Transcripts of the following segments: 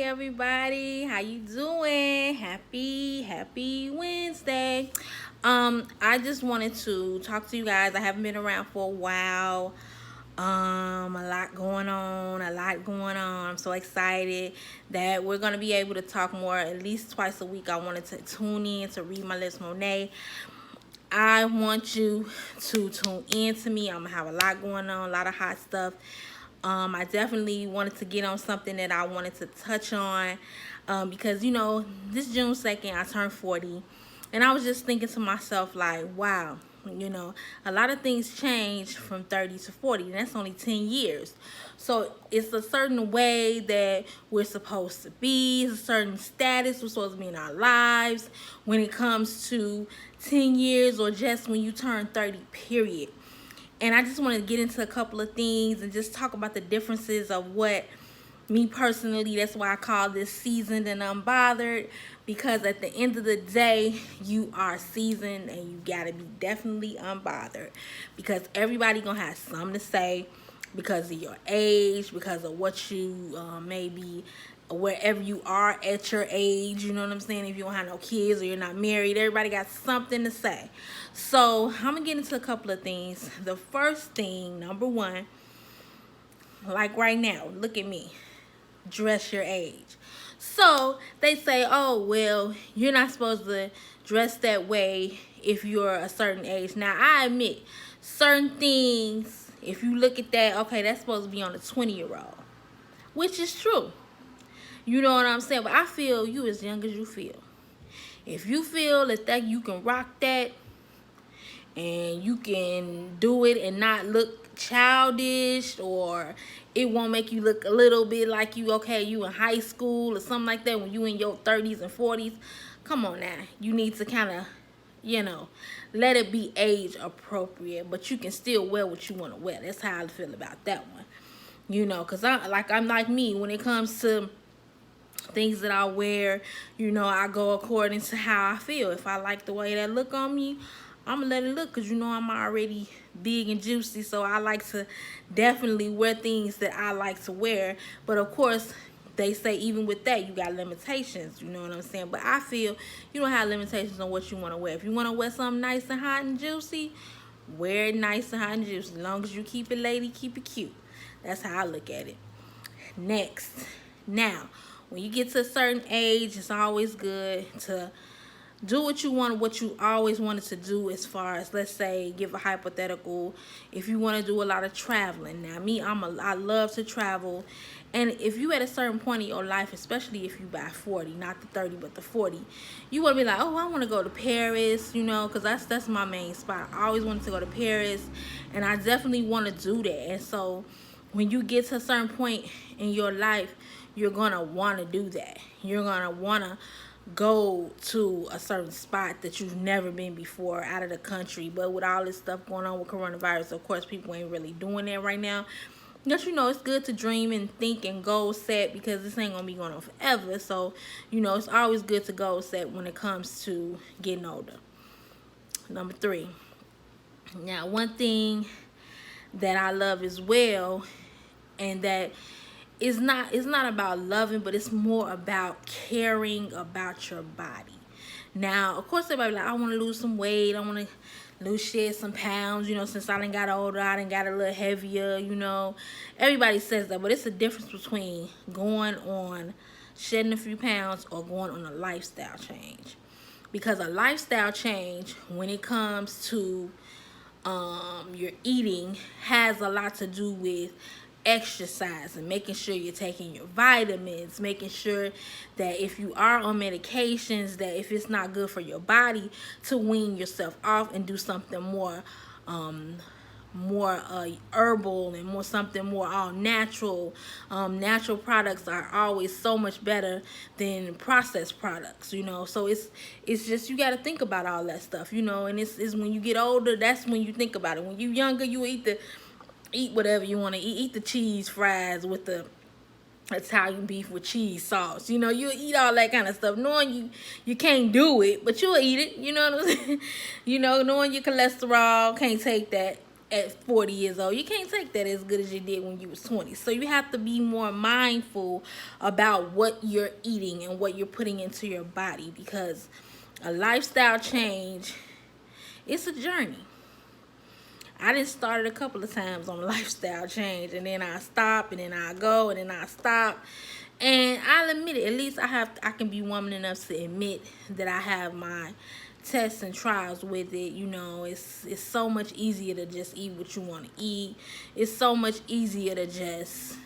everybody. How you doing? Happy Wednesday. I just wanted to talk to you guys. I haven't been around for a while. A lot going on. I'm so excited that we're gonna be able to talk more at least twice a week. I wanted to tune in to read my list Monet. I want you to tune in to me. I'm gonna have a lot going on, a lot of hot stuff. I definitely wanted to get on something that I wanted to touch on because this June 2nd I turned 40, and I was just thinking to myself like, wow, a lot of things change from 30 to 40, and that's only 10 years. So it's a certain way that we're supposed to be. It's a certain status we're supposed to be in our lives when it comes to 10 years or just when you turn 30, period. And I just want to get into a couple of things and just talk about the differences of what me personally, that's why I call this seasoned and unbothered, because at the end of the day, you are seasoned and you got to be definitely unbothered, because everybody going to have something to say because of your age, because of what you maybe wherever you are at your age, you know what I'm saying? If you don't have no kids or you're not married, everybody got something to say. So I'm gonna get into a couple of things. The first thing, number one, like right now, look at me, dress your age. So they say, oh, well, you're not supposed to dress that way if you're a certain age. Now, I admit, certain things, if you look at that, okay, that's supposed to be on a 20-year-old, which is true. You know what I'm saying? But I feel you as young as you feel. If you feel that you can rock that and you can do it and not look childish, or it won't make you look a little bit like you in high school or something like that when you in your 30s and 40s, come on now. You need to kind of, let it be age appropriate, but you can still wear what you want to wear. That's how I feel about that one. Because I'm like me when it comes to things that I wear. I go according to how I feel. If I like the way that look on me, I'm gonna let it look, because I'm already big and juicy, so I like to definitely wear things that I like to wear. But of course, they say even with that, you got limitations, you know what I'm saying? But I feel you don't have limitations on what you want to wear. If you want to wear something nice and hot and juicy, wear it nice and hot and juicy. As long as you keep it lady, keep it cute. That's how I look at it. Next, now, when you get to a certain age, it's always good to do what you always wanted to do. As far as, let's say, give a hypothetical, if you want to do a lot of traveling. Now, me, I love to travel, and if you at a certain point in your life, especially if you by 40, not the 30 but the 40, you want to be like, oh, I want to go to Paris, because that's my main spot. I always wanted to go to Paris, and I definitely want to do that. And so when you get to a certain point in your life, you're gonna want to do that. You're gonna want to go to a certain spot that you've never been before, out of the country. But with all this stuff going on with coronavirus, of course, people ain't really doing that right now. But it's good to dream and think and goal set, because this ain't gonna be going on forever. So it's always good to goal set when it comes to getting older. Number 3. Now, one thing that I love as well, and that it's not about loving, but it's more about caring about your body. Now, of course, everybody like, I want to lose some weight, I want to shed some pounds, since I done got older, I done got a little heavier, Everybody says that, but it's a difference between going on shedding a few pounds or going on a lifestyle change. Because a lifestyle change, when it comes to your eating, has a lot to do with exercise and making sure you're taking your vitamins, making sure that if you are on medications, that if it's not good for your body, to wean yourself off and do something more herbal and something more all natural. Natural products are always so much better than processed products, so it's just, you got to think about all that stuff, and it's when you get older, that's when you think about it. When you younger, you eat whatever you want to eat. Eat the cheese fries with the Italian beef with cheese sauce. You eat all that kind of stuff, knowing you can't do it, but you'll eat it. You know what I'm saying? Knowing your cholesterol, can't take that. at 40 years old. You can't take that as good as you did when you was 20. So you have to be more mindful about what you're eating and what you're putting into your body, because a lifestyle change, it's a journey. I done started a couple of times on a lifestyle change, and then I stop, and then I go, and then I stop. And I'll admit it, at least I can be woman enough to admit that I have my tests and trials with it. You know, it's so much easier to just eat what you want to eat. It's so much easier to just,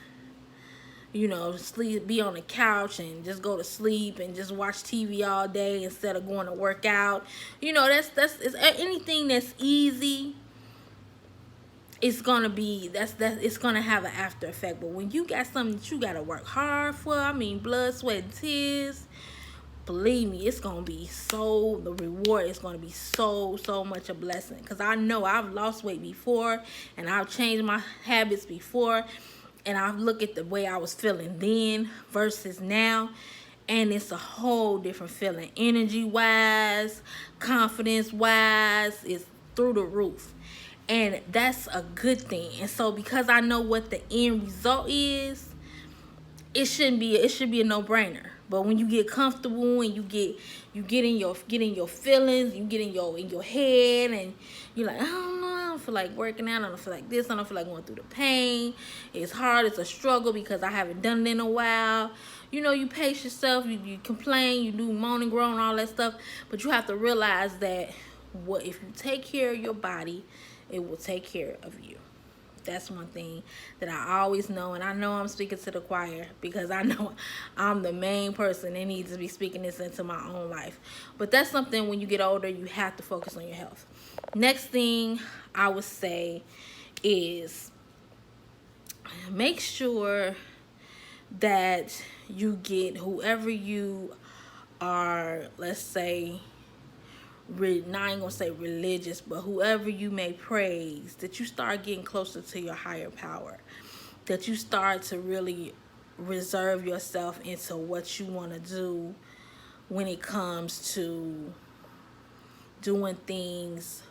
you know, sleep, be on the couch and just go to sleep and just watch TV all day instead of going to work out. You know, it's anything that's easy, it's gonna be it's gonna have an after effect. But when you got something that you gotta work hard for, I mean blood, sweat, and tears, believe me, it's gonna be the reward is gonna be so much a blessing. Because I know I've lost weight before, and I've changed my habits before, and I've looked at the way I was feeling then versus now, and it's a whole different feeling. Energy wise, confidence wise, it's through the roof. And that's a good thing. And so because I know what the end result is, it should be a no-brainer. But when you get comfortable and you get in your feelings, you get in your head, and you're like, I don't know, I don't feel like working out, I don't feel like this, I don't feel like going through the pain. It's hard, it's a struggle because I haven't done it in a while. You know, you pace yourself, you complain, you do moan and groan, all that stuff. But you have to realize that if you take care of your body, it will take care of you. That's one thing that I always know, and I know I'm speaking to the choir because I know I'm the main person that needs to be speaking this into my own life. But that's something, when you get older, you have to focus on your health. Next thing I would say is make sure that you get whoever you are, let's say, not even gonna say religious, but whoever you may praise, that you start getting closer to your higher power, that you start to really reserve yourself into what you want to do when it comes to doing things,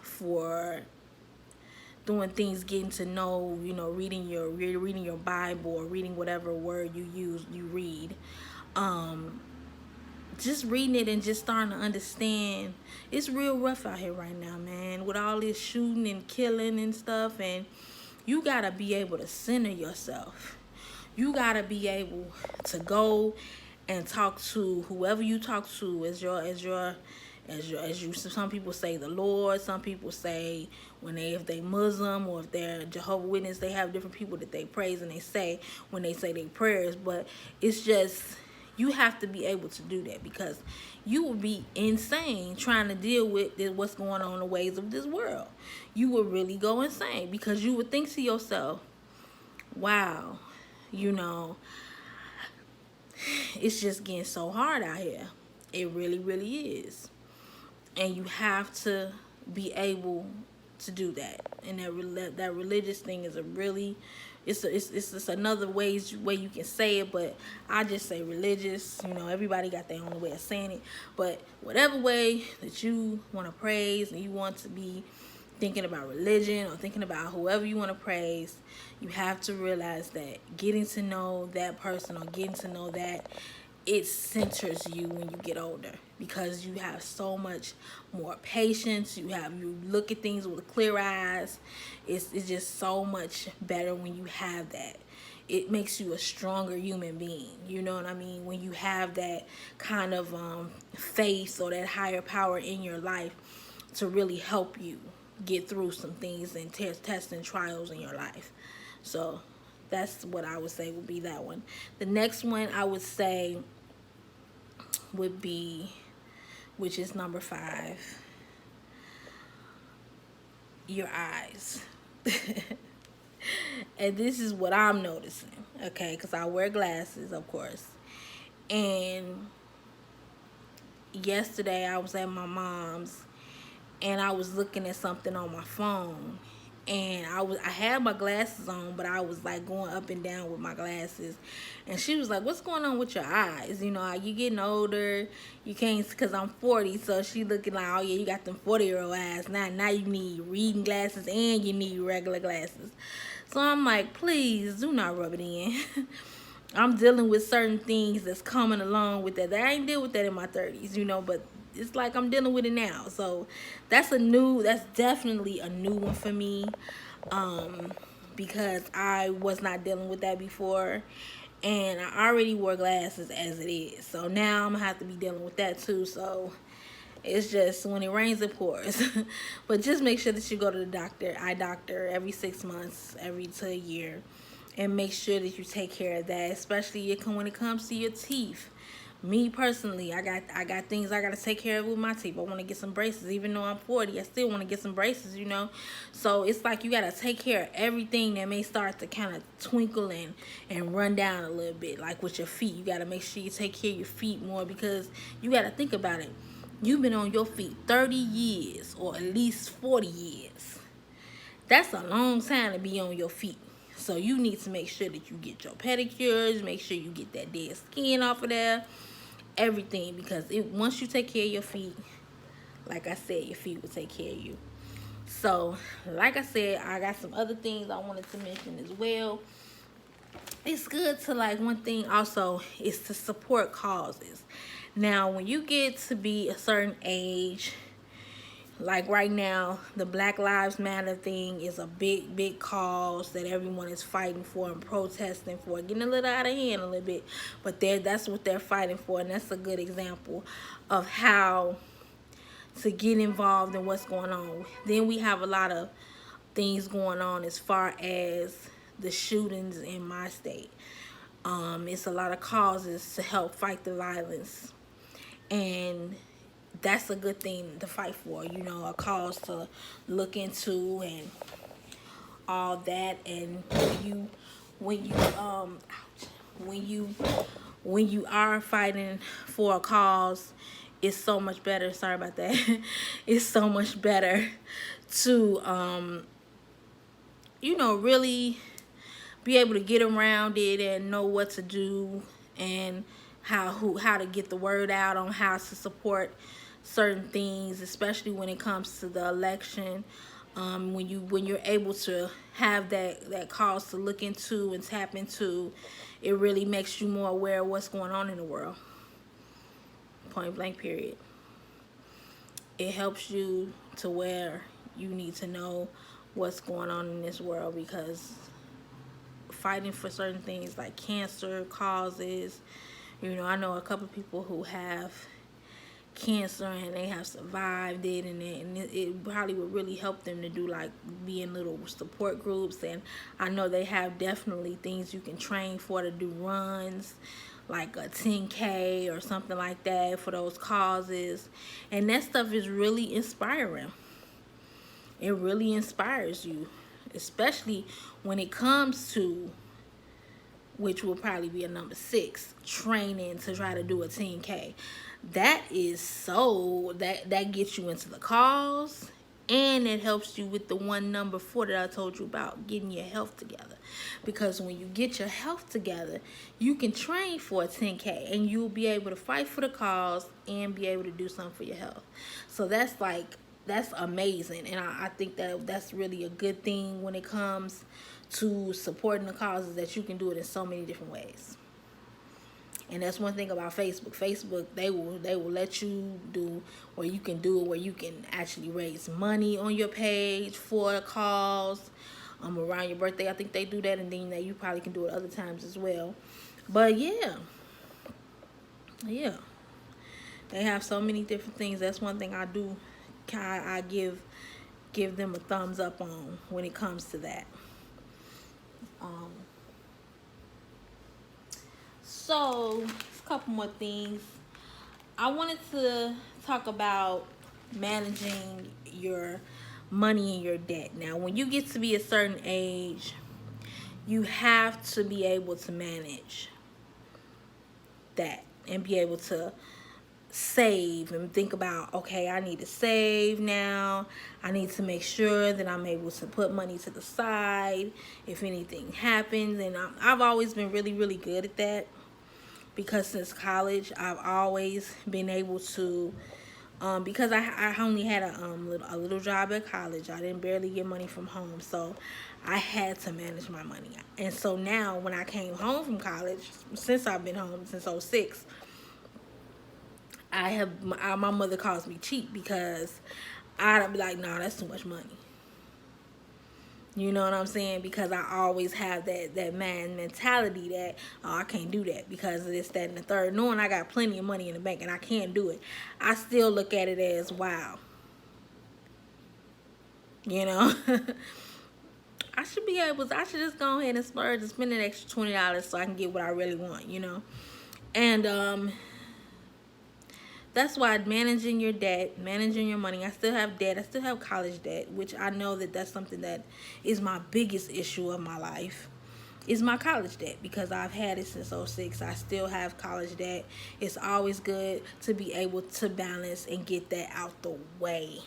getting to know, you know, reading your Bible, or reading whatever word you read. Just reading it and just starting to understand. It's real rough out here right now, man, with all this shooting and killing and stuff. And you gotta be able to center yourself. You gotta be able to go and talk to whoever you talk to as you. Some people say the Lord. Some people say if they Muslim, or if they're Jehovah's Witness, they have different people that they praise and they say when they say their prayers. But it's just, you have to be able to do that, because you would be insane trying to deal with what's going on in the ways of this world. You would really go insane, because you would think to yourself, wow, you know, it's just getting so hard out here. It really, really is. And you have to be able to do that. And that religious thing is it's just another way you can say it, but I just say religious. You know, everybody got their own way of saying it. But whatever way that you want to praise, and you want to be thinking about religion, or thinking about whoever you want to praise, you have to realize that getting to know that person, or getting to know that, it centers you when you get older, because you have so much more patience. You look at things with clear eyes. It's just so much better when you have that. It makes you a stronger human being. You know what I mean? When you have that kind of faith, or that higher power in your life to really help you get through some things and tests and trials in your life. So that's what I would say would be that one. The next one I would say would be, which is number 5, your eyes. And this is what I'm noticing, okay, because I wear glasses, of course. And yesterday I was at my mom's, and I was looking at something on my phone, and I had my glasses on, but I was like going up and down with my glasses, and she was like, "What's going on with your eyes? You know, you getting older. You can't, cause I'm 40." So she looking like, "Oh yeah, you got them 40-year-old eyes. Now you need reading glasses and you need regular glasses." So I'm like, please do not rub it in. I'm dealing with certain things that's coming along with that. I ain't deal with that in my 30s, you know, but it's like I'm dealing with it now. So that's definitely a new one for me. Because I was not dealing with that before, and I already wore glasses as it is. So now I'm gonna have to be dealing with that too. So it's just, when it rains it pours. But just make sure that you go to the eye doctor, every 6 months, every to a year, and make sure that you take care of that, especially when it comes to your teeth. Me personally, I got things I gotta take care of with my teeth. I want to get some braces, even though I'm 40. I still want to get some braces, you know. So it's like you gotta take care of everything that may start to kind of twinkle and run down a little bit. Like with your feet, you gotta make sure you take care of your feet more, because you gotta think about it. You've been on your feet 30 years or at least 40 years. That's a long time to be on your feet. So you need to make sure that you get your pedicures, make sure you get that dead skin off of there, everything, because once you take care of your feet, like I said, your feet will take care of you. So, like I said, I got some other things I wanted to mention as well. It's good to, like, one thing also is to support causes. Now, when you get to be a certain age, like right now, the Black Lives Matter thing is a big cause that everyone is fighting for and protesting for. Getting a little out of hand a little bit, but that's what they're fighting for, and that's a good example of how to get involved in what's going on. Then we have a lot of things going on as far as the shootings in my state. It's a lot of causes to help fight the violence, and that's a good thing to fight for, you know, a cause to look into and all that. And when you are fighting for a cause, it's so much better. Sorry about that. It's so much better to really be able to get around it and know what to do, and how to get the word out on how to support certain things, especially when it comes to the election. When you're able to have that cause to look into and tap into, it really makes you more aware of what's going on in the world. Point blank, period. It helps you to where you need to know what's going on in this world, because fighting for certain things like cancer causes, I know a couple people who have cancer and they have survived it, and it probably would really help them to do, like, be in little support groups. And I know they have definitely things you can train for, to do runs like a 10K or something like that for those causes, and that stuff is really inspiring. It really inspires you, especially when it comes to, which will probably be a number 6, training to try to do a 10K. That is that gets you into the cause, and it helps you with the number 4 that I told you about, getting your health together. Because when you get your health together, you can train for a 10K, and you'll be able to fight for the cause and be able to do something for your health. So that's amazing, and I think that's really a good thing when it comes to supporting the causes, that you can do it in so many different ways. And that's one thing about Facebook, they will let you do, or you can do it where you can actually raise money on your page for a cause around your birthday. I think they do that, and then you probably can do it other times as well. But yeah, they have so many different things. That's one thing I do. I give them a thumbs up on when it comes to that. So, a couple more things. I wanted to talk about managing your money and your debt. Now, when you get to be a certain age, you have to be able to manage that and be able to save and think about, okay, I need to save now. I need to make sure that I'm able to put money to the side if anything happens. And I've always been really, really good at that, because since college, I've always been able to, because I only had a little job at college. I didn't barely get money from home, so I had to manage my money. And so now, when I came home from college, since I've been home since '06, my mother calls me cheap, because I'd be like, nah, that's too much money. You know what I'm saying? Because I always have that man mentality that, oh, I can't do that because of this, that, and the third. Knowing I got plenty of money in the bank and I can't do it, I still look at it as, wow. You know? I should just go ahead and splurge and spend an extra $20 so I can get what I really want, you know? And that's why managing your debt, managing your money. I still have debt. I still have college debt, which I know that's something that is my biggest issue of my life, is my college debt, because I've had it since '06. I still have college debt. It's always good to be able to balance and get that out the way.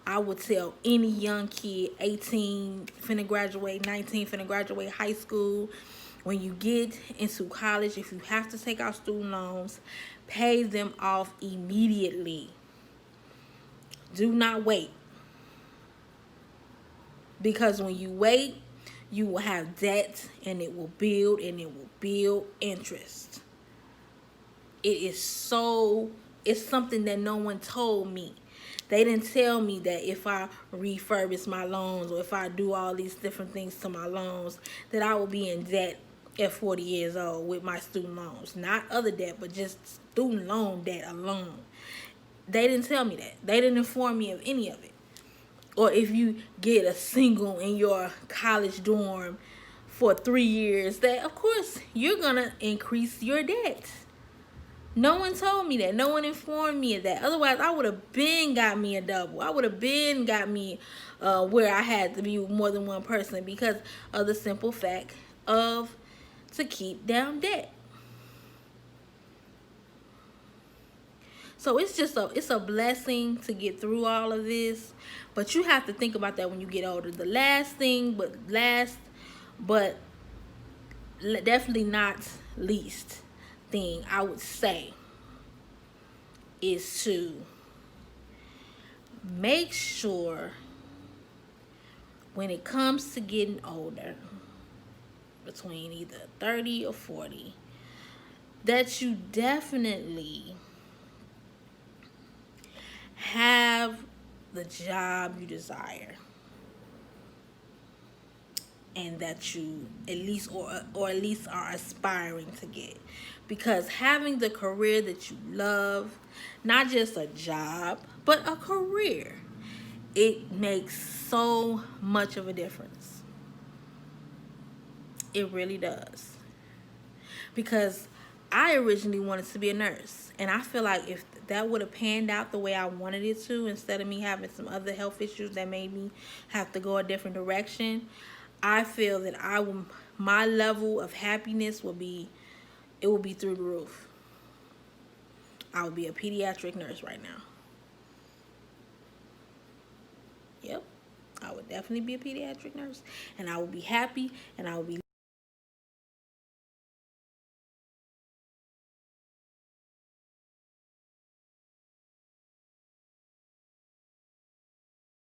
I would tell any young kid, 18, finna graduate, 19, finna graduate high school, when you get into college, if you have to take out student loans, pay them off immediately. Do not wait. Because when you wait, you will have debt, and it will build, and it will build interest. It's something that no one told me. They didn't tell me that if I refurbish my loans, or if I do all these different things to my loans, that I will be in debt at 40 years old with my student loans. Not other debt, but just student loan debt alone. They didn't tell me that. They didn't inform me of any of it. Or if you get a single in your college dorm for 3 years, that of course you're going to increase your debt. No one told me that. No one informed me of that. Otherwise, I would have been got me a double. I would have been got me where I had to be with more than one person, because of the simple fact of to keep down debt. So it's a blessing to get through all of this, but you have to think about that when you get older. The last, but definitely not least thing I would say is to make sure, when it comes to getting older, between either 30 or 40, that you definitely have the job you desire, and that you at least or at least are aspiring to get. Because having the career that you love, not just a job, but a career, it makes so much of a difference. It really does. Because I originally wanted to be a nurse, and I feel like if that would have panned out the way I wanted it to, instead of me having some other health issues that made me have to go a different direction, I feel that my level of happiness will be through the roof. I would be a pediatric nurse right now. Yep, I would definitely be a pediatric nurse, and I would be happy, and I would be